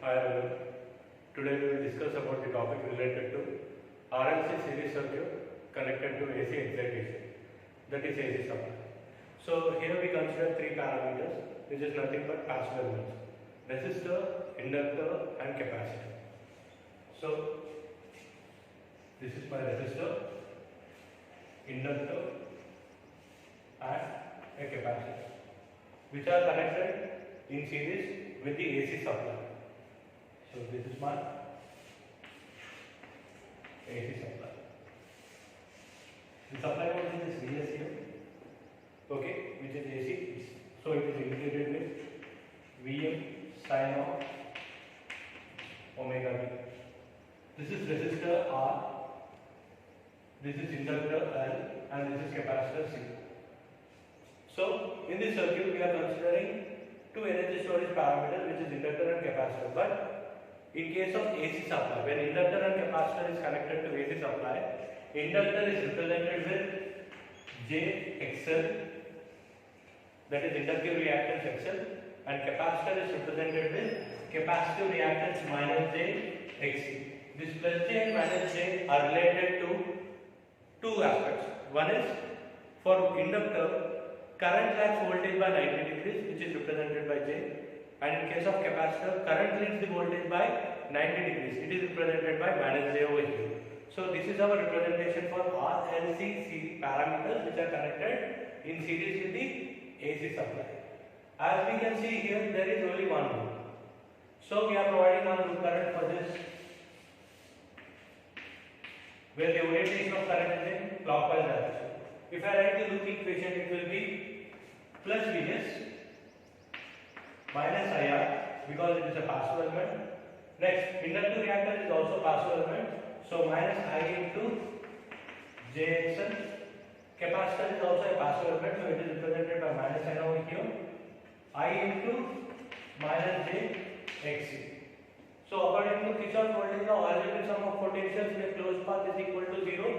Hi everyone. Today we will discuss about the topic related to RLC series circuit connected to AC excitation, that is AC supply. So here we consider three parameters, which is nothing but passive elements: resistor, inductor, and capacitor. So this is my resistor, inductor, and a capacitor, which are connected in series with the AC supply. So this is my AC supply. The supply voltage is Vs here, okay, which is AC. So it is indicated with Vm sin of omega t. This is resistor R, this is inductor L, and this is capacitor C. So in this circuit we are considering two energy storage parameters, which is inductor and capacitor. But in case of AC supply, when inductor and capacitor is connected to AC supply, inductor is represented with JXL, that is inductive reactance XL, and capacitor is represented with capacitive reactance minus JXC. This plus J and minus J are related to two aspects. One is for inductor, current lags voltage by 90 degrees, which is represented by J. And in case of capacitor, current leads the voltage by 90 degrees. It is represented by minus J over here. So this is our representation for RLC parameters, which are connected in series with the AC supply. As we can see here, there is only one loop. So we are providing one loop current for this, where the orientation of current is in clockwise direction. If I write the loop equation, it will be plus Vs minus IR, because it is a passive element. Next, inductive reactance is also passive element, so minus I into JXL. Capacitor is also a passive element, so it is represented by minus N over here, I into minus JXC. So according to Kirchhoff's voltage law, algebraic sum of potentials in a closed path is equal to 0.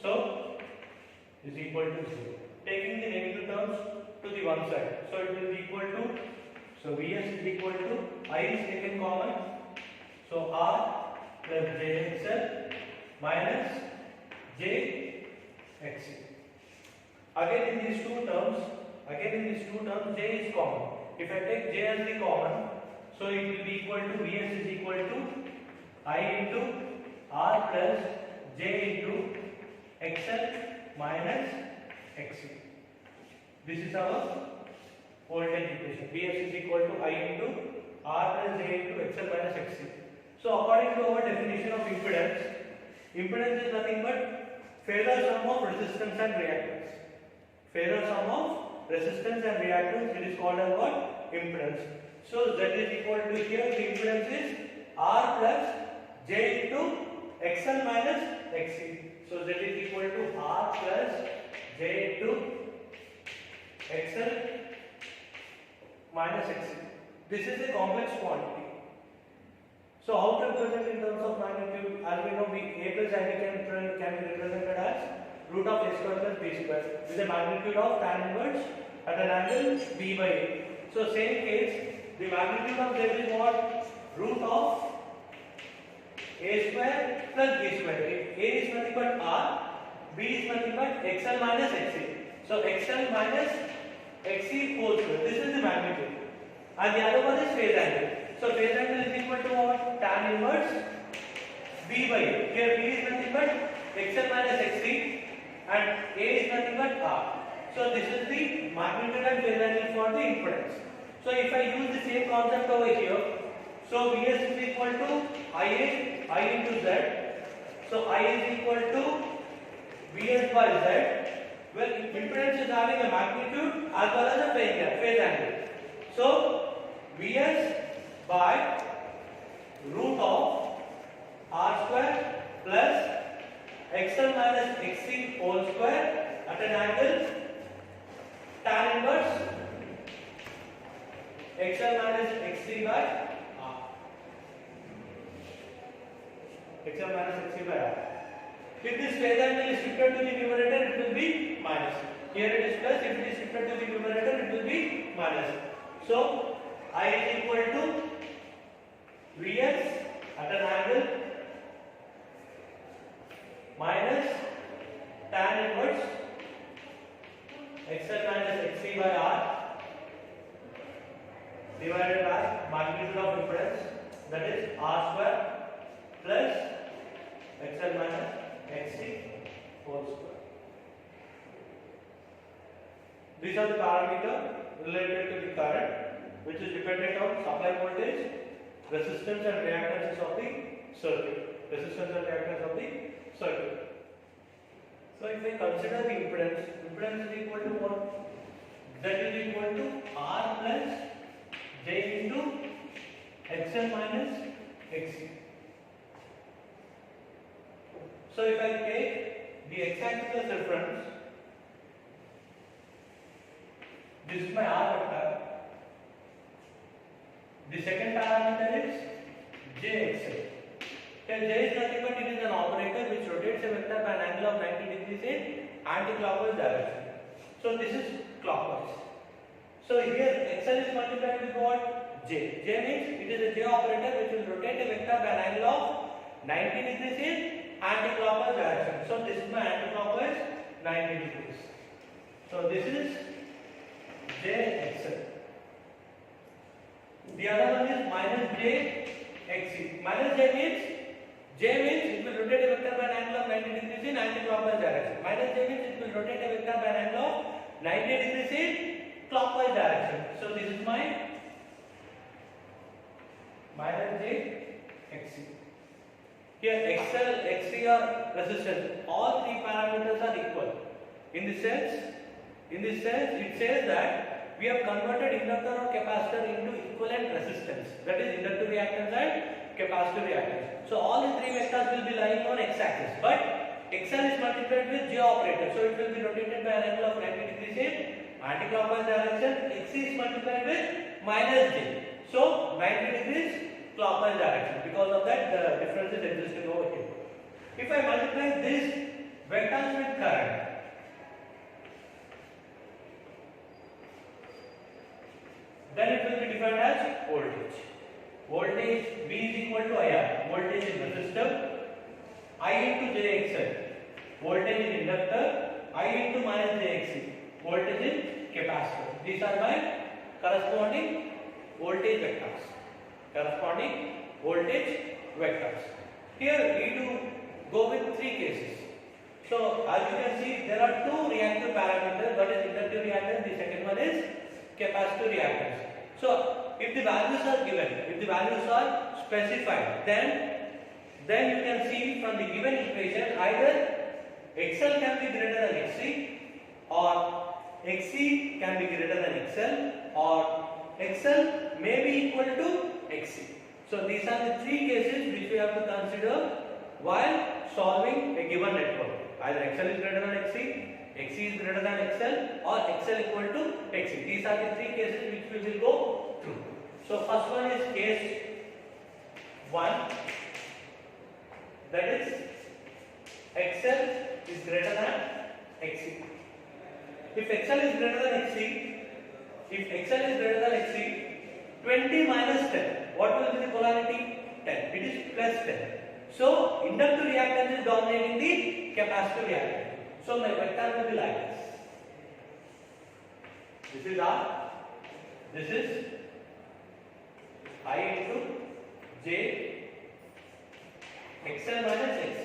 So is equal to 0. Taking the negative terms to the one side, so it will be equal to, so Vs is equal to, I is taken common, so R plus JXL minus JXC. Again in these two terms, J is common. If I take J as the common, so it will be equal to, Vs is equal to I into R plus J into XL minus XC. This is our voltage equation. Vs is equal to I into R plus J into XL minus XC. So according to our definition of impedance, impedance is nothing but Phasor sum of resistance and reactance. Phasor sum of resistance and reactance, it is called as what? Impedance. So Z is equal to, here the impedance is R plus J into XL minus XC. So Z is equal to R plus J into XL minus XC. This is a complex quantity. So how to represent in terms of magnitude? As we know, A plus Ib can be represented as root of A square plus B square with a magnitude of tan inverse at an angle B by A. So same case, the magnitude of Z is what? Root of A square plus B square. A is nothing but R, B is nothing but XL minus XC. So XL minus XC whole square. This is the magnitude. And the other one is phase angle. So phase angle is equal to what? Tan inverse B by A. Here B is nothing but XL minus XC and A is nothing but R. So this is the magnitude and phase angle for the impedance. So if I use the same concept over here, so Vs is equal to I into Z. So I is equal to Vs by Z. Well, impedance is having a magnitude as well as a phase angle. So Vs by root of R square plus XL minus XC whole square at an angle tan inverse XL minus XC by R. XL minus XC by R. If this phase angle is shifted to the numerator, it will be minus. Here it is plus. If it is shifted to the numerator, it will be minus. So I is equal to V that is r square plus xl minus xc whole square. These are the parameters related to the current, which is dependent on supply voltage, resistance and reactances of the circuit. Resistance and reactance of the circuit. So if we consider the impedance, impedance is equal to what? Z is equal to R plus J into XL minus XC. So if I take the x-axis as reference, this is my R vector. The second parameter is JXL. Here J is nothing but it is an operator which rotates a vector by an angle of 90 degrees in anti-clockwise direction. So this is clockwise. So here XL is multiplied with what? J. J means it is a J operator which will rotate a vector by an angle of 90 degrees in anti-clockwise direction. So this is my anti-clockwise 90 degrees. So this is JXL. The other one is minus JXC. Minus J means it will rotate a vector by an angle of 90 degrees in anti-clockwise direction. Minus J means it will rotate a vector by an angle of 90 degrees in clockwise direction. So this is my minus JXC. Here XL, XC are resistance. All three parameters are equal. In this sense, it says that we have converted inductor or capacitor into equivalent resistance. That is inductive reactance and capacitive reactance. So all the three vectors will be lying on x-axis, but XL is multiplied with J operator, so it will be rotated by an angle of 90 degrees in anti-clockwise direction. XC is multiplied with minus J, so 90 degrees clockwise direction. Because of that, the difference is existing over here. If I multiply this vectors with current, then it will be defined as voltage. Voltage V is equal to IR. Voltage in resistor. I into JXL. Voltage in inductor. I into minus JXC. Voltage in capacitor. These are my corresponding voltage vectors. Here we do go with three cases. So as you can see, there are two reactive parameters. One is inductive reactance. The second one is capacitive reactance. So if the values are given, if the values are specified, then you can see from the given equation either XL can be greater than XC, or XC can be greater than XL, or XL may be equal to XC. So these are the three cases which we have to consider while solving a given network. Either XL is greater than XC, XC is greater than XL, or XL equal to XC. These are the three cases which we will go through. So first one is case 1, that is XL is greater than XC. If XL is greater than XC, 20 minus 10, what will be the polarity? 10. It is plus 10. So inductive reactance is dominating the capacitive reactance. So my vector will be like this. This is R. This is I into J XL minus XC.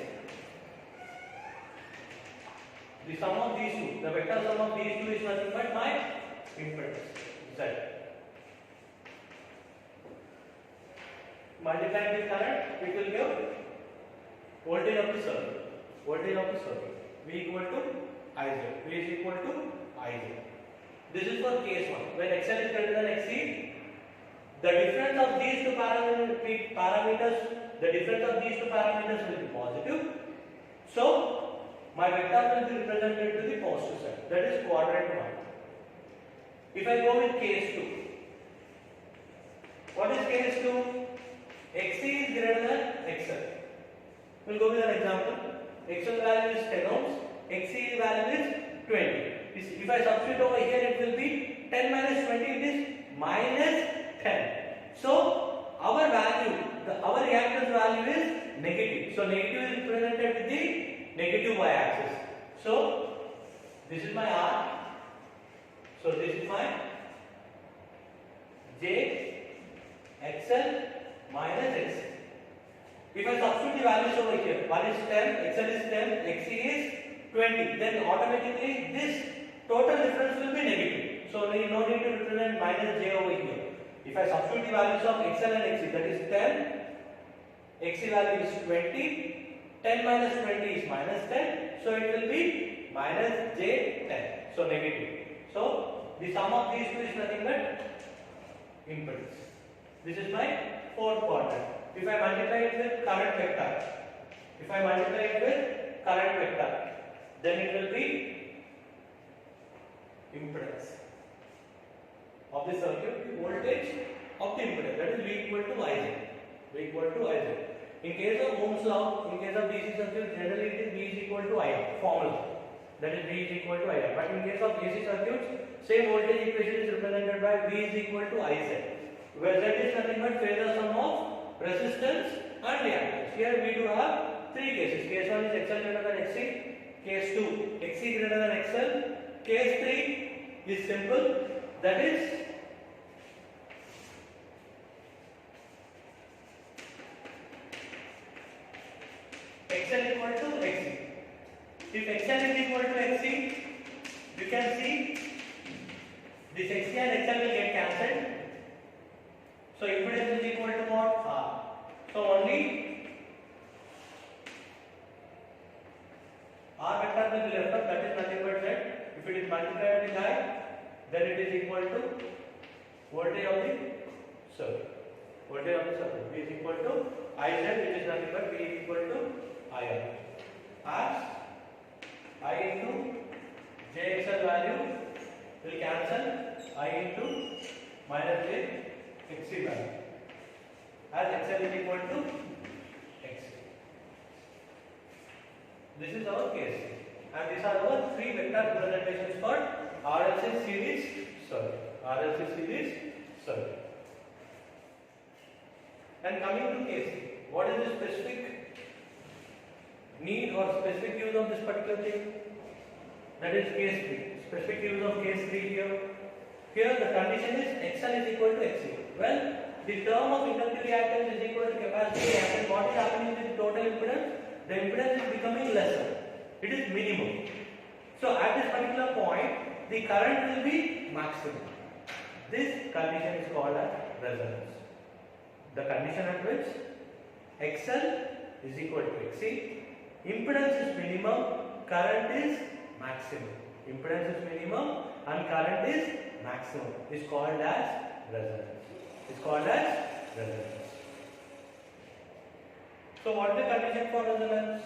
The sum of these two, the vector sum of these two is nothing but my impedance Z. Multiplying the current, it will give voltage of the circuit. V equal to IZ. V is equal to IZ. This is for case 1. When XL is greater than XC, the difference of these two parameters will be positive. So my vector will be represented to the positive side. That is quadrant 1. If I go with case 2, what is case 2? XC is greater than XL. We'll go with an example. XL value is 10 ohms, XC value is 20. If I substitute over here, it will be 10 minus 20, it is minus 10. So our reactance value is negative. So negative is represented with the negative y-axis. So this is my R. So this is my J, XL, minus xc. If I substitute the values over here, 1 is 10, xl is 10, xc is 20, then automatically this total difference will be negative. So there is no need to represent minus j over here. If I substitute the values of xl and xc, that is 10, xc value is 20, 10 minus 20 is minus 10, so it will be minus j 10, so negative. So the sum of these two is nothing but impedance. This is my fourth quadrant. If I multiply it with current vector, then it will be impedance of the circuit, the voltage of the impedance, that is V equal to Iz. In case of Ohm's law, in case of DC circuit, generally it is V is equal to IR, formula, that is V is equal to IR. But in case of AC circuits, same voltage equation is represented by V is equal to Iz, where Z is nothing but phasor sum of resistance and reactance. Here we do have three cases. Case 1 is XL greater than XC. Case 2, XC greater than XL. Case 3 is simple, that is XL equal to XC. If XL is equal to XC, you can see this XC and XL will get cancelled. So impedance is equal to what? R. So only R vector will be left out, that is nothing but Z. If it is multiplied with I, then it is equal to voltage of the circuit. V is equal to Iz, which is nothing but V is equal to IR. As I into JXL value will cancel I into minus J XC value, as XL is equal to XC. This is our case, and these are our three vector representations for RLC series circuit. And coming to case, what is the specific need or specific use of this particular thing? That is case 3. Specific use of case 3 here. Here the condition is XL is equal to XC. Well, the term of inductive reactance is equal to capacitive reactance. What is happening with the total impedance? The impedance is becoming lesser. It is minimum. So at this particular point, the current will be maximum. This condition is called as resonance. The condition at which XL is equal to XC, impedance is minimum, current is maximum. Impedance is minimum and current is maximum is called as resonance. So what is the condition for resonance?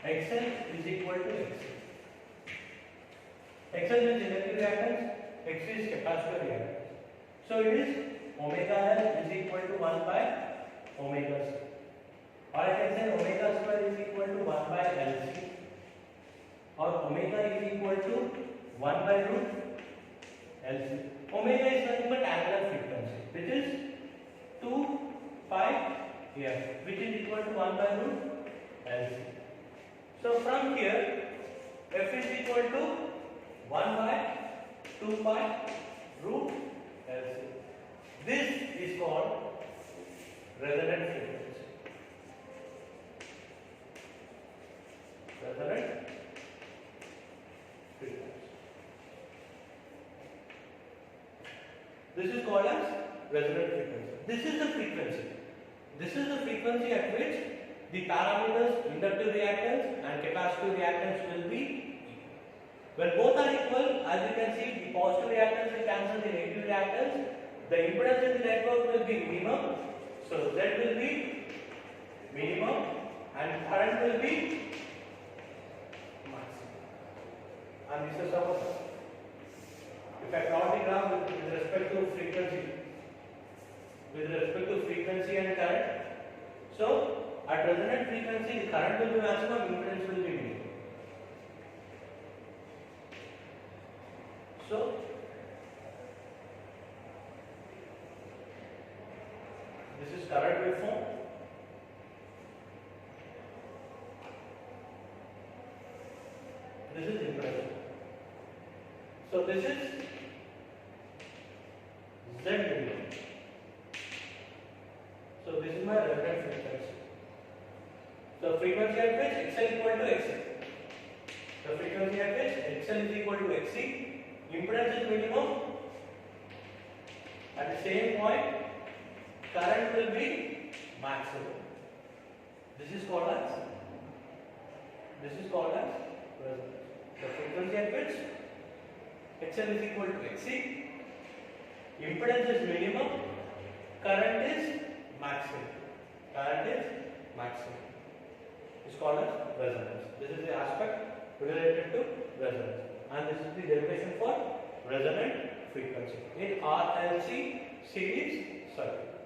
XL is equal to XC. XL is inductive reactance, XC is capacitor reactance. So it is omega L is equal to 1 by omega C. Or I can say omega square is equal to 1 by LC. Or omega is equal to 1 by root LC. Omega is nothing but angular frequency, which is 2 pi here, which is equal to 1 by root LC. So from here, F is equal to 1 by 2 pi root LC. This is called resonant frequency. This is called as resonant frequency. This is the frequency. This is the frequency at which the parameters inductive reactance and capacitive reactance will be equal. When both are equal, as you can see, the positive reactance will cancel the negative reactance. The impedance in the network will be minimum. So Z will be minimum and current will be maximum. And this is our, if I plot the graph with respect to frequency and current, so at resonant frequency the current will be maximum, impedance will be minimum. So this is current waveform. This is impedance. So this is Z minimum. So this is my resonant frequency. The frequency at which XL equal to XC. The frequency at which XL is equal to XC, impedance is minimum. At the same point, current will be maximum. This is called as resonance. The frequency at which XL is equal to XC, impedance is minimum, current is maximum. It's called as resonance. This is the aspect related to resonance, and this is the derivation for resonant frequency in RLC series circuit.